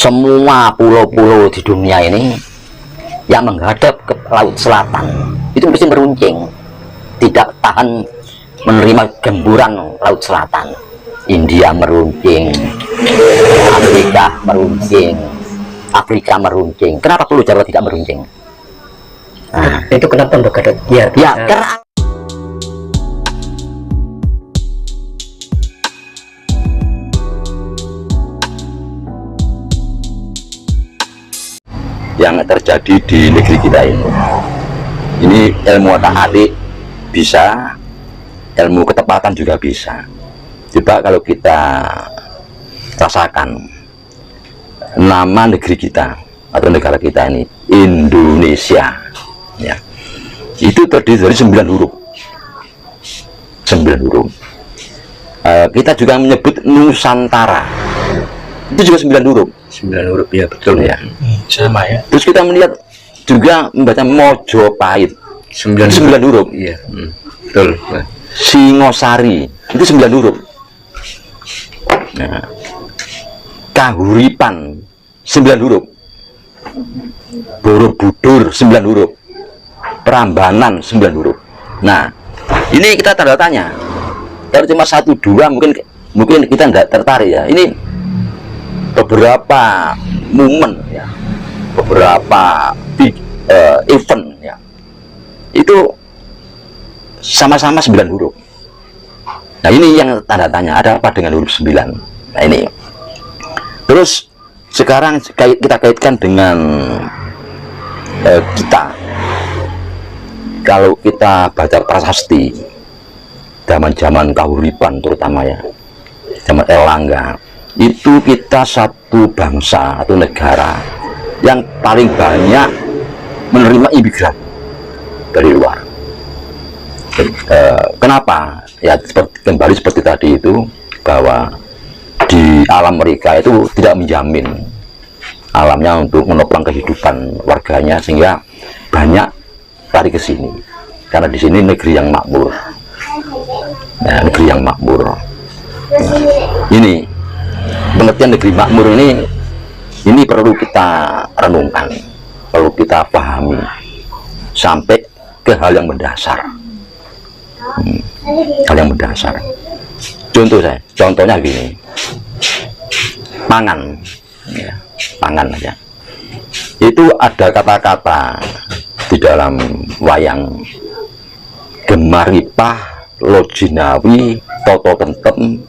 semua pulau-pulau di dunia ini yang menghadap ke laut selatan itu mesti meruncing, tidak tahan menerima gemburan laut selatan. India meruncing, Afrika meruncing. Kenapa Pulau Jawa tidak meruncing? Nah, itu kenapa Mbak Gatot? Ya, karena yang terjadi di negeri kita ini ilmu otak-atik bisa, ilmu ketepatan juga bisa. Coba kalau kita rasakan nama negeri kita atau negara kita ini Indonesia, ya, itu terdiri dari 9 huruf. 9 huruf. Kita juga menyebut Nusantara, itu juga 9 huruf. 9 huruf, ya betul ya. Sama ya. Terus kita melihat juga membaca Mojopahit, 9 huruf. Iya, betul. Singosari itu 9 huruf. Nah, Kahuripan 9 huruf. Borobudur 9 huruf. Prambanan 9 huruf. Nah, ini kita tanda tanya. Kalau cuma 1, 2 mungkin kita tidak tertarik ya. Ini beberapa momen ya, beberapa event ya, itu sama-sama 9 huruf. Nah, ini yang tanda tanya, ada apa dengan huruf 9? Nah, ini terus sekarang kita kaitkan dengan kita. Kalau kita baca prasasti zaman-zaman Kahuripan terutama ya, zaman Erlangga, itu kita satu bangsa atau negara yang paling banyak menerima imigran dari luar. Kenapa? Ya kembali seperti tadi itu, bahwa di alam mereka itu tidak menjamin alamnya untuk menopang kehidupan warganya, sehingga banyak lari ke sini karena di sini negeri yang makmur. Nah, negeri yang makmur. Nah, ini pengertian negeri makmur ini perlu kita renungkan, perlu kita pahami sampai ke hal yang mendasar. Hal yang mendasar. Contohnya gini, pangan, ya, pangan aja. Itu ada kata-kata di dalam wayang Gemaripah, Lojinawi, Toto Tentem,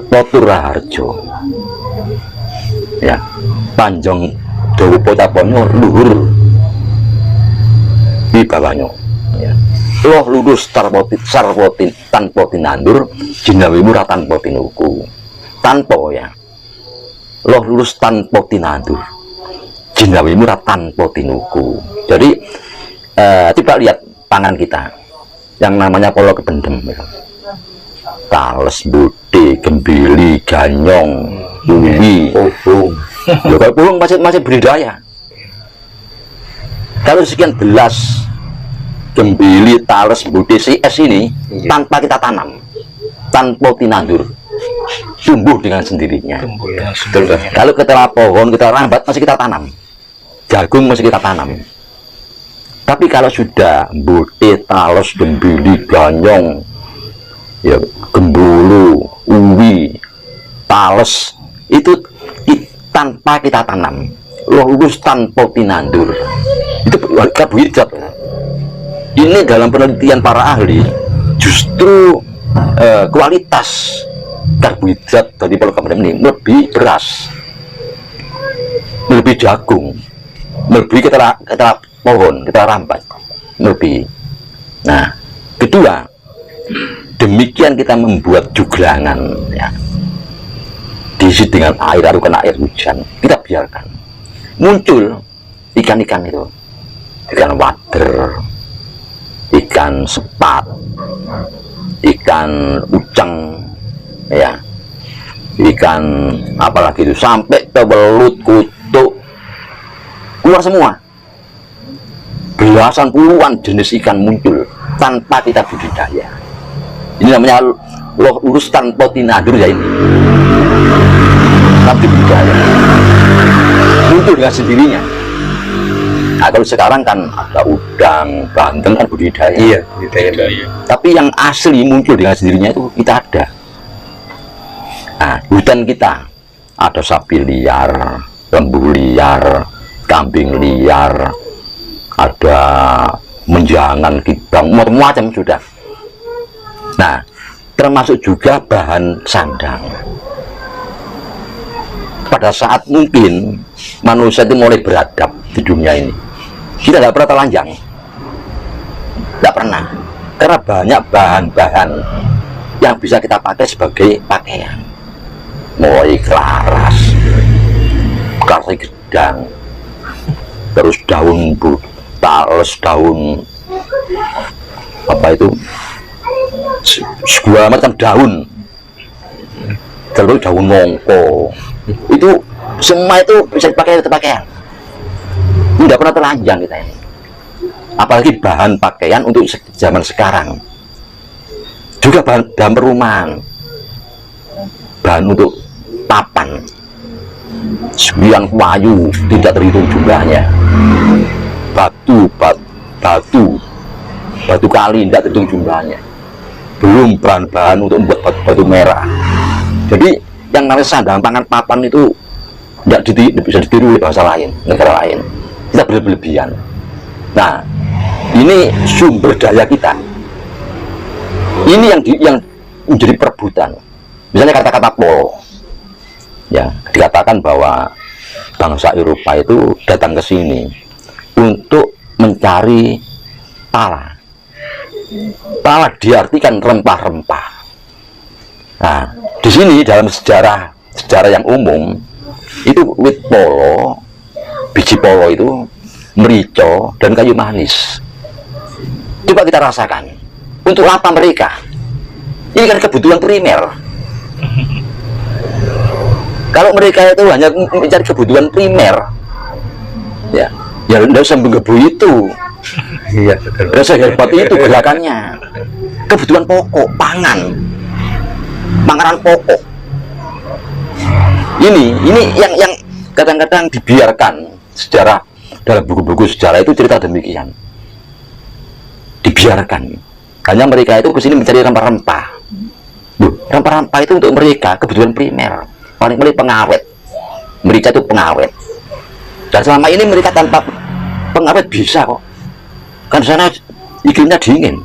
Toto Raharjo, ya, Panjang Dawa Pocaponyo, luhur di bawahnya, ya. Loh lulus sarwotin tanpa tinandur, jinawimu tanpa tinuku. Tanpa ya, loh lulus tanpa tinandur, jinawimu tanpa tinuku. Jadi coba lihat pangan kita yang namanya polo kebendem ya. Tales, budi, gembili, ganyong, uwi, pohong. Ya, kalau pohong masih beridaya. Kalau sekian belas gembili, tales, budi, es ini tanpa kita tanam, tanpa tinandur, tumbuh dengan sendirinya. Kalau kita pohon, kita rambat, masih kita tanam. Jagung masih kita tanam. Tapi kalau sudah budi, tales, gembili, ganyong, ya, gembulu, uwi, tales, itu tanpa kita tanam, lulus tanpa tinandur, itu karbohidrat. Ini dalam penelitian para ahli, justru kualitas karbohidrat dari polo kebendem ini lebih beras, lebih jagung, lebih kita pohon, kita rambat, lebih. Nah, kedua, demikian kita membuat juglangan ya, diisi dengan air, lalu kena air hujan, kita biarkan muncul ikan-ikan itu, ikan wader, ikan sepat, ikan uceng ya, ikan apalagi itu, sampai ke belut, kutuk, keluar semua. Belasan puluhan jenis ikan muncul tanpa kita budidaya. Ini namanya lulus tanpa tinandur ya, ini tanpa budidaya. dengan sendirinya. Nah, kalau sekarang kan ada udang, bandeng kan budidaya. Iya, budidaya. Tapi yang asli muncul dengan sendirinya itu kita ada. Nah, hutan kita ada sapi liar, lembu liar, kambing liar, ada menjangan, kibang, macam-macam sudah. Nah, termasuk juga bahan sandang. Pada saat mungkin manusia itu mulai beradab di dunia ini, kita tidak pernah telanjang, tidak pernah, karena banyak bahan-bahan yang bisa kita pakai sebagai pakaian, mulai kelaras, karsi gedang, terus daun tales, daun apa itu, segala macam daun, terus daun nongko, itu semua itu bisa dipakai untuk pakaian. Tidak pernah telanjang kita ini, apalagi bahan pakaian untuk zaman sekarang. Juga bahan perumahan, bahan untuk papan, sebiang kayu tidak terhitung jumlahnya, batu kali tidak terhitung jumlahnya, belum bahan-bahan untuk membuat batu merah. Jadi yang namanya sandang pangan papan itu tidak bisa ditiru oleh bahasa lain, negara lain. Kita berlebihan. Nah, ini sumber daya kita. Ini yang menjadi perebutan. Misalnya kata-kata polo, ya dikatakan bahwa bangsa Eropa itu datang ke sini untuk mencari pala. Pala diartikan rempah-rempah. Nah, di sini dalam sejarah yang umum itu wit polo, biji polo itu, merica dan kayu manis. Coba kita rasakan. Untuk apa mereka? Ini kan kebutuhan primer. Kalau mereka itu hanya mencari kebutuhan primer, ya tidak usah menggebu itu. Iya, betul. Rasa hebat itu gerakannya. Kebutuhan pokok, panganan pokok. Ini yang kadang-kadang dibiarkan sejarah, dalam buku-buku sejarah itu cerita demikian. Dibiarkan. Hanya mereka itu kesini mencari rempah-rempah. Rempah-rempah itu untuk mereka kebutuhan primer, paling pengawet. Merica itu pengawet. Dan selama ini mereka tanpa pengawet bisa kok. Kan sana iklimnya dingin.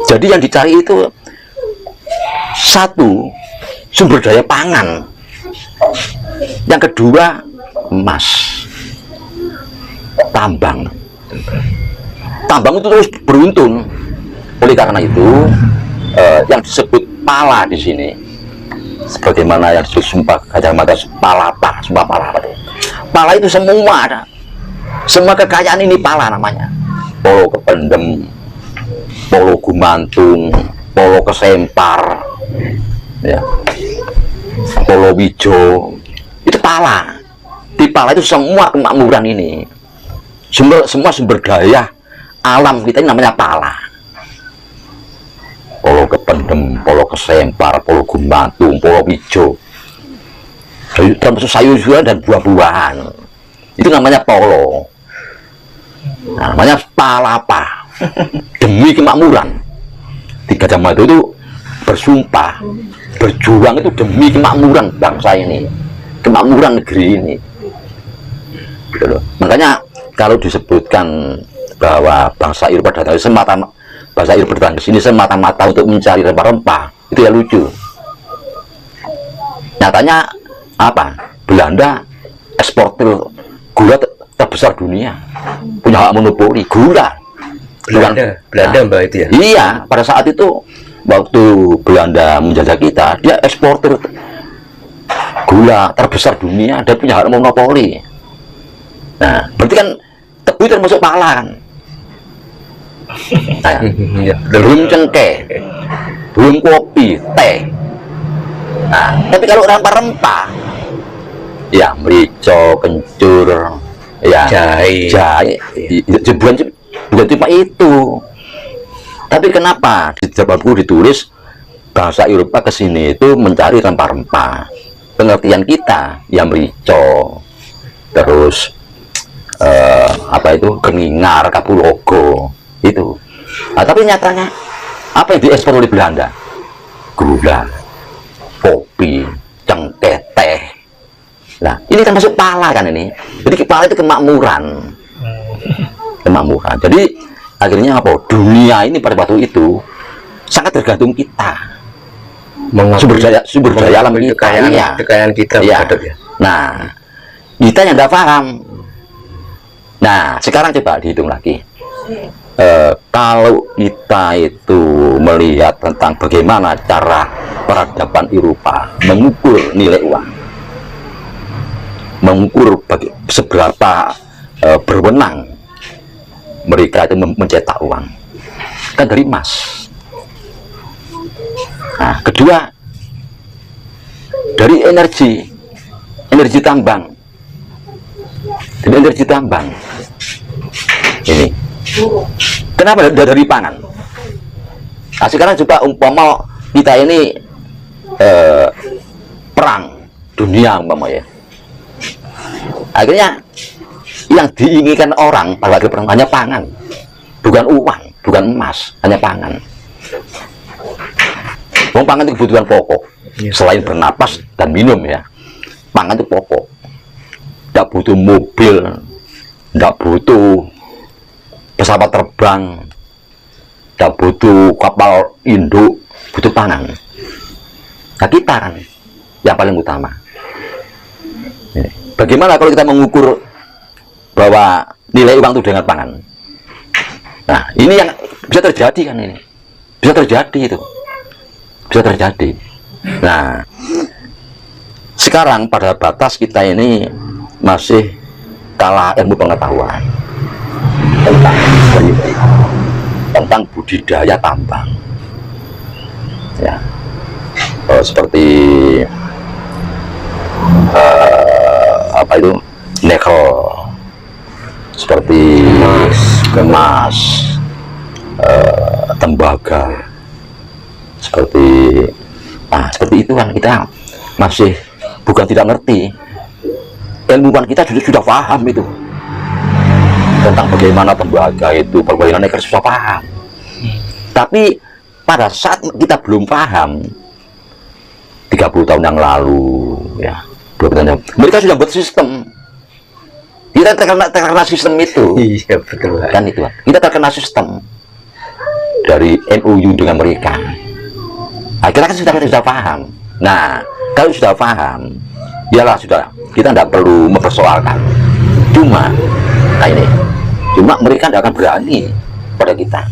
Jadi yang dicari itu satu, sumber daya pangan. Yang kedua, emas. Tambang itu terus beruntun. Oleh karena itu, yang disebut pala di sini, sebagaimana yang disebut sumpah Gajah Mada, sumpah pala. Pala itu semua ada. Semua kekayaan ini pala namanya. Polo Kependem, Polo Gumantung, Polo Kesempar, ya, Polo Wijo, itu pala. Di pala itu semua kemakmuran ini, semua sumber daya alam kita ini namanya pala. Polo Kependem, Polo Kesempar, Polo Gumantung, Polo Wijo, termasuk sayur-sayuran dan buah-buahan, itu namanya polo. Nah, namanya palapa. Demi kemakmuran. Di Gajah Mada itu bersumpah, berjuang itu demi kemakmuran bangsa ini, kemakmuran negeri ini. Gitu loh. Makanya kalau disebutkan bahwa bangsa Eropa datang ke sini semata-mata untuk mencari rempah-rempah, itu ya lucu. Nyatanya apa? Belanda eksportir gula terbesar dunia, punya hak monopoli gula. Belanda Mbak itu ya? Iya, pada saat itu waktu Belanda menjajah kita, dia eksportir gula terbesar dunia dan punya hak monopoli. Nah, berarti kan tebu termasuk pala kan? Nah, belum cengkeh, belum kopi, teh. Nah, tapi kalau rempah-rempah, ya merica, kencur, ya jahe, bukan cuma itu. Tapi kenapa di zaman buku ditulis bahasa Eropa ke sini itu mencari rempah-rempah? pengertian kita yang merico, terus apa itu Keningar, Kapulogo itu. Nah, tapi nyatanya apa yang diekspor oleh Belanda? Gula, kopi, cengkeh, teh. Nah, ini kan masuk pala kan ini. Jadi pala itu kemakmuran. Kemakmuran. Jadi akhirnya apa? Dunia ini pada waktu itu sangat tergantung kita. Sumber daya alam kita, kekayaan kita ya. Ya. Nah, kita yang nggak paham. Nah, sekarang coba dihitung lagi. Kalau kita itu melihat tentang bagaimana cara peradaban Eropa mengukur nilai uang, mengukur seberapa berwenang mereka itu mencetak uang, kan dari emas. Nah, kedua dari energi tambang. Dari energi tambang ini kenapa dari pangan? Nah, sekarang coba umpama kita ini perang dunia umpamanya, akhirnya yang diinginkan orang pada waktu perang hanya pangan, bukan uang, bukan emas, hanya pangan. Pangan itu kebutuhan pokok, selain bernapas dan minum ya. Pangan itu pokok. Tidak butuh mobil, tidak butuh pesawat terbang, tidak butuh kapal induk, butuh pangan. Nah, kita kan yang paling utama. Bagaimana kalau kita mengukur bahwa nilai uang itu dengan pangan? Nah, ini yang bisa terjadi kan ini, bisa terjadi itu, bisa terjadi. Nah, sekarang pada batas kita ini masih kalah ilmu pengetahuan tentang budidaya tambang ya, seperti apa itu nikel, seperti emas, tembaga, seperti seperti itu kan kita masih bukan tidak ngerti. Ilmuwan kita sudah paham itu tentang bagaimana tembaga itu, perbaikan nikel sudah paham. Tapi pada saat kita belum paham 30 tahun yang lalu ya, 20 tahun yang lalu, mereka sudah buat sistem. Kita terkena sistem itu. Iya betul kan itu. Kita terkena sistem dari MOU dengan mereka. Nah, kita kan sudah paham. Nah, kalau sudah paham, iyalah sudah, kita tidak perlu mempersoalkan. Cuma mereka tidak akan berani pada kita.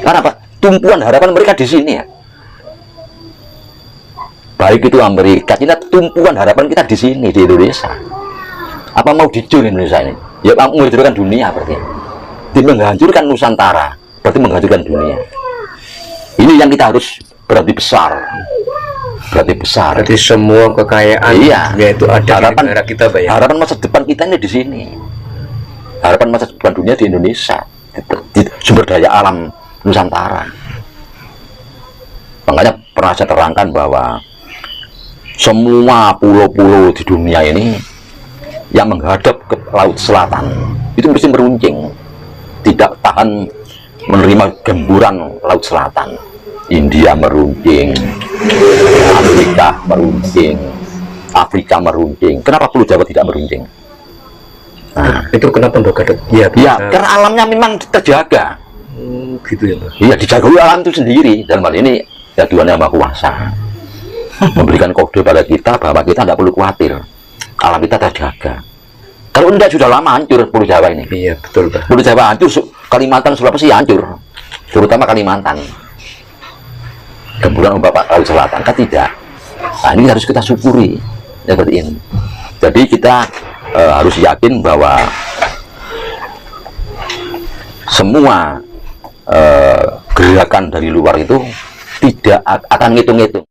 Karena apa? Tumpuan harapan mereka di sini ya. Baik itu Amerika, Cina, tumpuan harapan kita di sini di Indonesia. Apa mau dicuri Indonesia ini? Ya mau menghancurkan dunia berarti. Menghancurkan Nusantara berarti menghancurkan dunia. Ini yang kita harus berarti besar. Berarti semua kekayaan yaitu ada harapan di negara kita, Pak, ya? Harapan masa depan kita ini di sini. Harapan masa depan dunia di Indonesia, di sumber daya alam Nusantara. Makanya pernah saya terangkan bahwa semua pulau-pulau di dunia ini yang menghadap ke laut selatan itu mesti meruncing, tidak tahan menerima gemburan laut selatan. India meruncing, Amerika meruncing, Afrika meruncing. Kenapa Pulau Jawa tidak meruncing? Nah, itu kenapa Mbak? Ya, karena alamnya memang terjaga. Gitu ya, Mbak. Iya, dijaga oleh alam itu sendiri. Dalam hal ini ya Tuhan yang Maha Kuasa memberikan kode pada kita bahwa kita tidak perlu khawatir, alam kita terjaga. Kalau enggak sudah lama hancur Pulau Jawa ini. Iya betul, Pak. Pulau Jawa hancur, Kalimantan, Sulawesi hancur, terutama Kalimantan. Gemburan ombak laut selatan kan tidak. Nah, ini harus kita syukuri seperti ini. Jadi kita harus yakin bahwa semua gerakan dari luar itu tidak akan ngitung-ngitung.